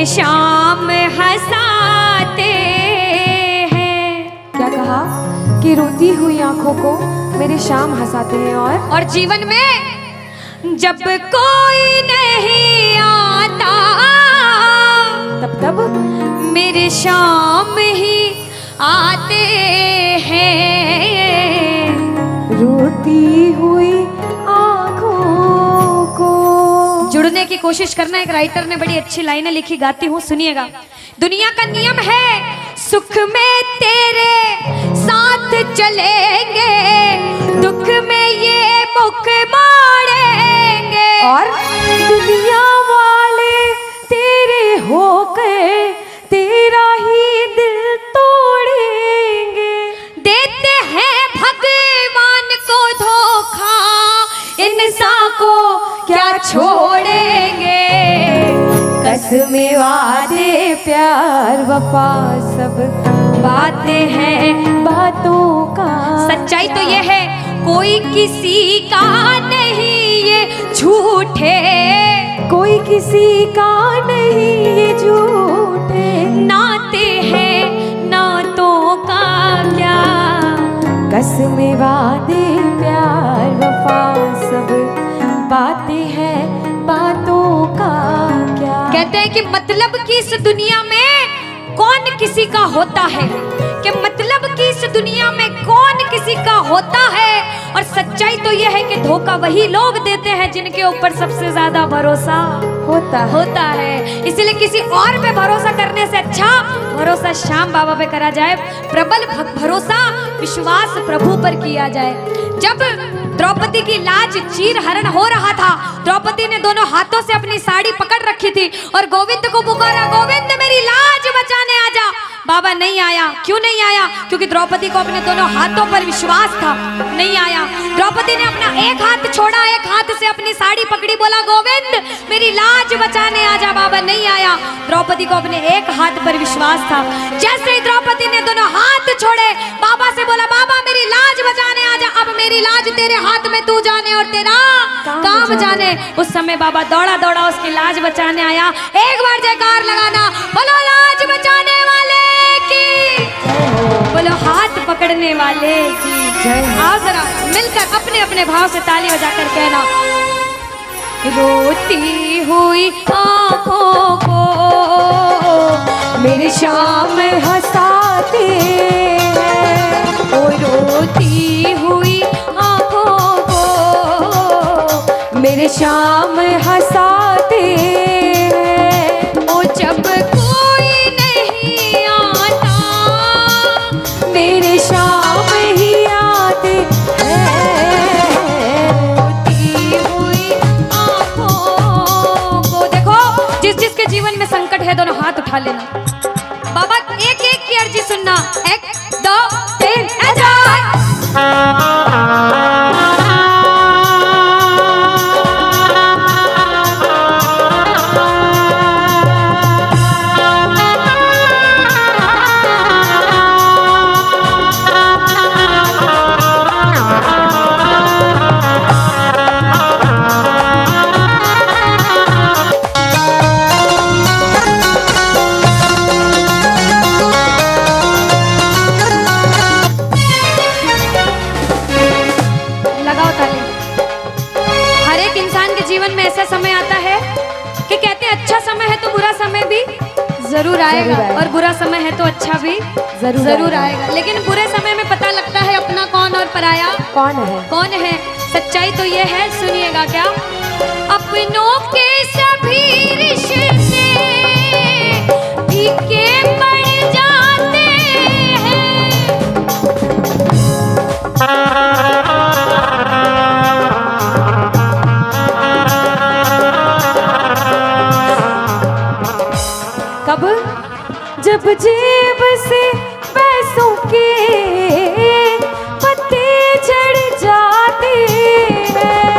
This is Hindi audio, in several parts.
मेरे शाम हंसाते हैं। क्या कहा कि रोती हुई आंखों को मेरे शाम हंसाते हैं। और जीवन में जब कोई नहीं आता तब मेरे शाम ही आते हैं। रोती हुई आंखों को। जुड़ने की कोशिश करना। एक राइटर ने बड़ी अच्छी लाइनें लिखी, गाती हूँ, सुनिएगा। दुनिया का नियम है सुख में तेरे साथ चलेंगे, दुख में ये मुख मोड़ेंगे। और दुनिया वाले तेरे होकर तेरा ही दिल तोड़ेंगे। देते हैं भगवान को धोखा, इंसान को क्या छोड़ेंगे। कसमें वादे प्यार वफा सब बातें हैं बातों का। सच्चाई तो ये है कोई किसी का नहीं ये झूठे, कोई किसी का नहीं ये झूठे। नाते हैं नातों का क्या। कसमें वादे प्यार वफा सब बातें हैं बातों का क्या। कहते हैं कि मतलब की इस दुनिया में कौन किसी का होता है, कि मतलब की इस दुनिया में कौन किसी का होता है। और सच्चाई तो यह है कि धोखा वही लोग देते हैं जिनके ऊपर सबसे ज्यादा भरोसा होता है। इसलिए किसी और पे भरोसा करने से अच्छा भरोसा श्याम बाबा पे करा जाए। प्रबल भरोसा विश्वास प्रभु पर किया जाए। जब द्रौपदी की लाज चीर हरण हो रहा था, द्रौपदी ने दोनों हाथों से अपनी साड़ी पकड़ रखी थी और गोविंद को पुकारा, गोविंद मेरी लाज बचाने आजा। बाबा नहीं आया। क्यों नहीं आया? क्योंकि द्रौपदी को अपने दोनों हाथों पर विश्वास था। नहीं आया। द्रौपदी ने अपना एक हाथ छोड़ा, एक हाथ से अपनी साड़ी पकड़ी, बोला गोविंद मेरी लाज बचाने आजा। बाबा नहीं आया। द्रौपदी को अपने एक हाथ पर विश्वास था। जैसे ही द्रौपदी ने दोनों हाथ छोड़े, बाबा से बोला बाबा मेरी लाज बचाने आजा। अब मेरी लाज तेरे हाथ में, तू जाने और तेरा काम जाने। उस समय बाबा दौड़ा दौड़ा उसकी लाज बचाने आया। एक बार जयकार लगाना, बोलो लाज बचाने वाले की, बोलो हाथ पकड़ने वाले की जय। आओ जरा मिलकर अपने अपने भाव से ताली बजाकर कहना, रोती हुई आंखों को मेरे शाम हंसाते हैं। ओ रोती हुई आंखों को मेरे शाम हंसाते हैं। ओ जब कोई नहीं आता मेरे शाम ही आते हैं। रोती हुई आंखों को। देखो जिस जिसके जीवन में संकट है दोनों हाथ उठा लेना। बाबा एक एक की अर्जी सुनना। 1 2 3 जरूर आएगा और बुरा समय है तो अच्छा भी जरूर आएगा। लेकिन बुरे समय में पता लगता है अपना कौन और पराया कौन है। सच्चाई तो ये है, सुनिएगा क्या। अपनों के सभी रिश्ते फीके पड़ जाते हैं। कब? जब जेब से पैसों के पत्ते झड़ जाते हैं।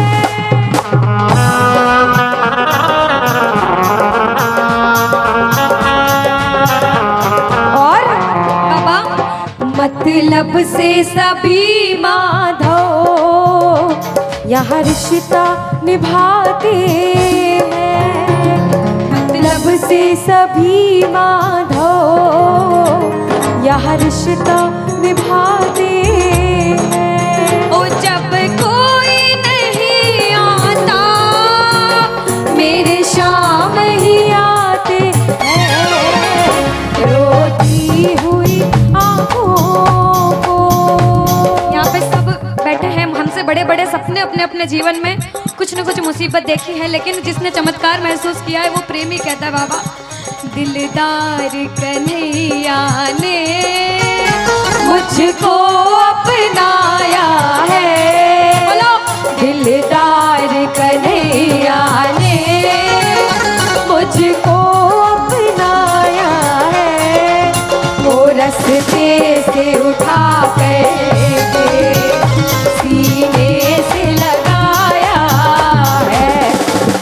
और बाबा मतलब से सभी माधो यहाँ रिश्ता निभाते हैं। मतलब से सभी माधो यह रिश्ता निभाते हैं। ओ जब कोई नहीं आता मेरे शाम ही आते हैं, रोती हुई आंखों को। यहाँ पे सब बैठे हैं, हमसे बड़े बड़े सपने अपने अपने जीवन में कुछ न कुछ मुसीबत देखी है, लेकिन जिसने चमत्कार महसूस किया है वो प्रेमी कहता है बाबा, दिलदार कन्हैया ने मुझको अपनाया है, बोलो दिलदार कन्हैया ने मुझको अपनाया है। वो रस्ते से उठा कर सीने से लगाया है,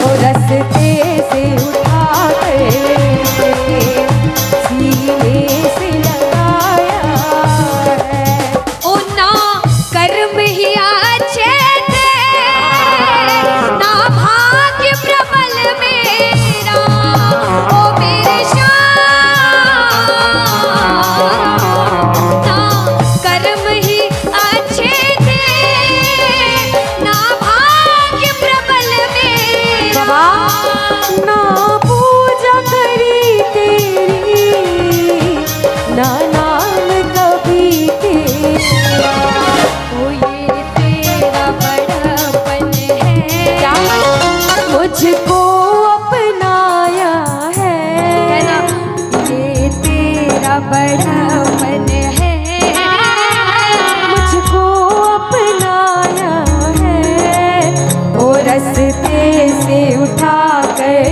वो रस्ते से उठा कर सीने से लगाया है। ओ ना कर्म ही अच्छे थे, ना भाग्य प्रबल मेरा, ओ मेरे श्याम, ना कर्म ही अच्छे थे, ना भाग्य प्रबल मेरा। बाबा ना पूजा करी तेरी, ना नाम कभी तेरा, ओ ये तेरा बड़ापन है, क्या मुझको अपनाया है ना, है। ये तेरा बड़ापन है, मुझको अपनाया है, वो रस्ते से उठा कर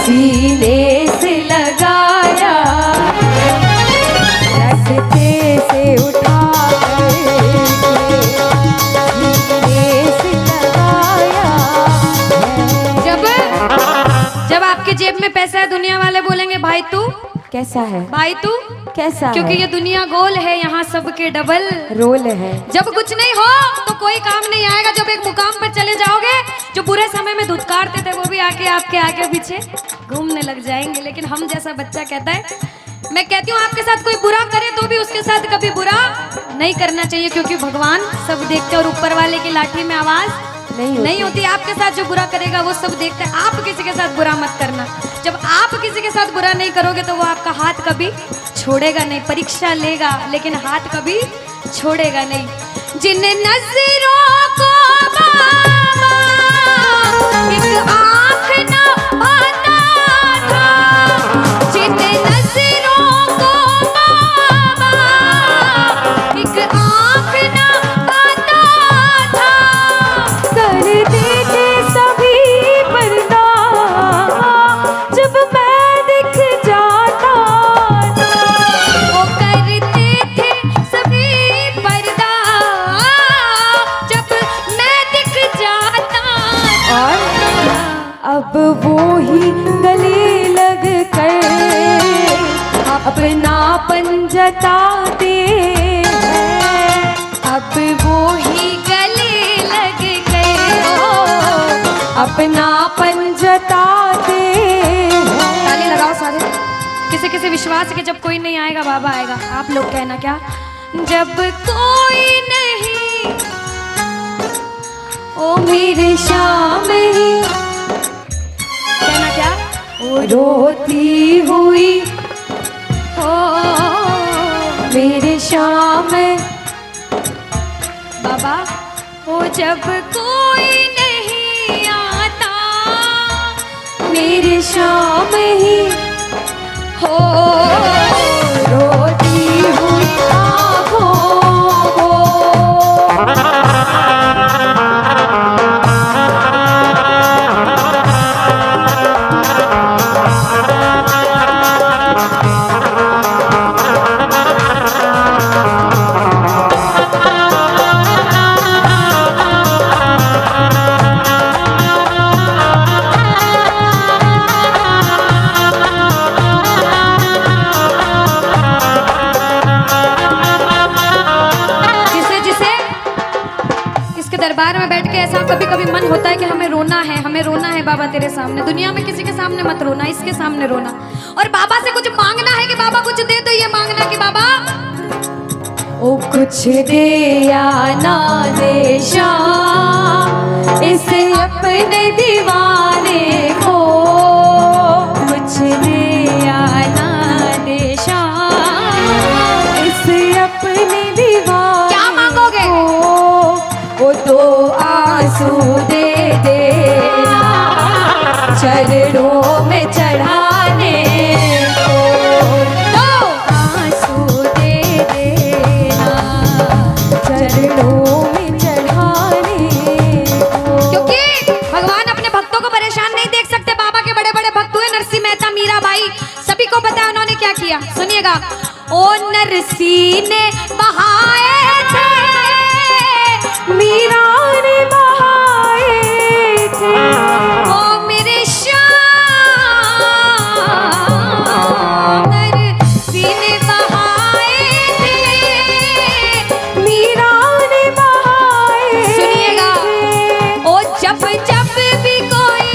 सीने से लगाया, रस्ते से उठा कर सीने से लगाया है। जब आपके जेब में पैसा है दुनिया वाले बोलेंगे भाई तू, कैसा है, भाई तू, कैसा क्योंकि है? ये दुनिया गोल है, यहाँ सबके डबल रोल है। जब कुछ नहीं हो तो कोई काम नहीं आएगा, जब एक मुकाम पर चले जाओगे जो बुरे समय में धुतकारते थे वो भी आके आपके आगे पीछे घूमने लग जाएंगे। लेकिन हम जैसा बच्चा कहता है, मैं कहती हूँ आपके साथ कोई बुरा करे तो भी उसके साथ कभी बुरा नहीं करना चाहिए, क्योंकि भगवान सब देखते हैं और ऊपर वाले की लाठी में आवाज नहीं होती। आपके साथ जो बुरा करेगा वो सब देखते हैं। आप किसी के साथ बुरा मत करना, जब आप किसी के साथ बुरा नहीं करोगे तो वो आपका हाथ कभी छोड़ेगा नहीं, परीक्षा लेगा लेकिन हाथ कभी छोड़ेगा नहीं। जिन नजरों को बाबा एक आँख न पाता था, जिन नजरों को बाबा एक आँख न पाता था, कर देते सभी पर्दा जब मैं दिख जाता था। वो करते थे सभी पर्दा जब मैं दिख जाता था। और अब वो ही गले लग कर अपनापन जताते हैं। अब वो ही गले लग गए, अपनापन जताते हैं। ताली लगाओ सारे। किसी किसी विश्वास के जब कोई नहीं आएगा बाबा आएगा। आप लोग कहना क्या, जब कोई नहीं ओ मेरे शाम ही, कहना क्या, वो रोती हुई ओ मेरे शाम बाबा, ओ जब कोई नहीं आता मेरे शाम ही हो, रोती हुई आँखों को। ऐसा कभी कभी मन होता है कि हमें रोना है बाबा तेरे सामने। दुनिया में किसी के सामने मत रोना, इसके सामने रोना। और बाबा से कुछ मांगना है कि बाबा कुछ दे, तो ये मांगना कि बाबा ओ कुछ दे या ना दे शाम इस अपने दीवाने को, कुछ दे या ना दे शाम इस अपने दीवाने क्या मांगोगे? वो तो आंसू दे देना चरणों में चढ़ाने को, तो आंसू दे देना चरणों में चढ़ाने को। क्योंकि भगवान अपने भक्तों को परेशान नहीं देख सकते। बाबा के बड़े बड़े भक्त हुए, नरसिंह मेहता, मीराबाई, सभी को पता है उन्होंने क्या किया। सुनिएगा। ओ नरसिंह ने बहाए थे, मीरा ने बहाए थे, ओ मेरे श्याम, नरसिंह ने बहाए थे, मीरा ने बहाए। सुनिएगा। ओ जब जब भी कोई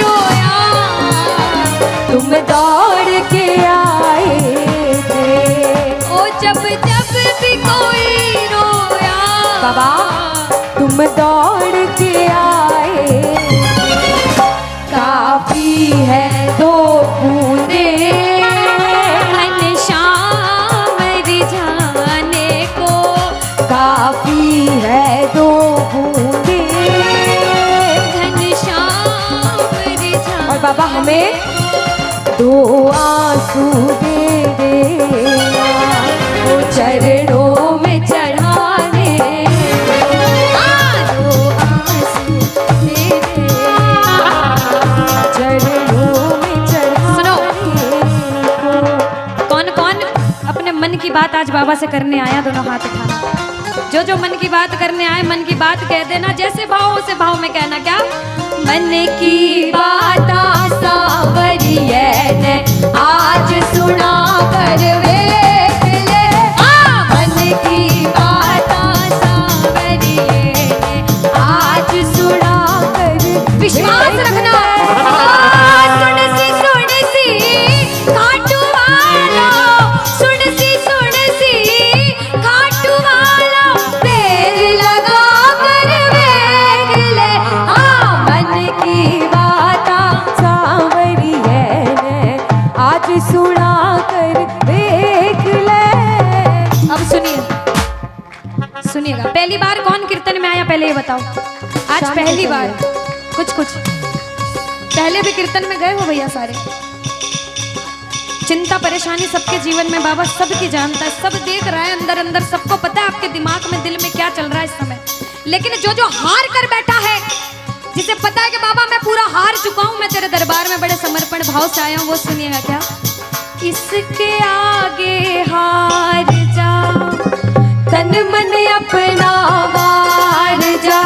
रोया, तुम दौड़ के आए थे। ओ जब जब भी कोई रोया, बाबा तुम दौड़ के आए, काफी है दो बूंदे घनश्याम रिझाने को, काफी है दो बूंदे। घनश्याम रिझाने। और बाबा हमें दो आंसू दे देना वो चरणों में चढ़ाने, दो आंसू दे देना चरणों में चढ़ाने को। कौन कौन अपने मन की बात आज बाबा से करने आया, दोनों हाथ उठाना। जो जो मन की बात करने आए, मन की बात कह देना। जैसे भाव उसे भाव में कहना। क्या? मन की बात सावरिये ने आज सुना कर वेख ले, मन की बात सावरिये ने आज सुना कर। विश्वास रखना। सुन सी खाटू वाला, सुन सी खाटू वाला, पैर लगा कर वेख ले, मन की बात सावरिये ने आज सुना कर देख ले। अब सुनिएगा। पहली बार कौन कीर्तन में आया, पहले ये बताओ। आज शाम पहली को बार। कुछ पहले भी कीर्तन में गए हो भैया सारे। चिंता परेशानी सबके जीवन में बाबा सबकी जानता है, सब देख रहा है अंदर अंदर, सबको पता है आपके दिमाग में, दिल में क्या चल रहा है इस समय। लेकिन जो हार कर बैठा है, जिसे पता है कि बाबा मैं पूरा हार चुका हूं, मैं तेरे दरबार में बड़े समर्पण भाव से आया हूं, वो सुनिएगा। क्या? इसके आगे हार जा, तन मन अपना वार जा,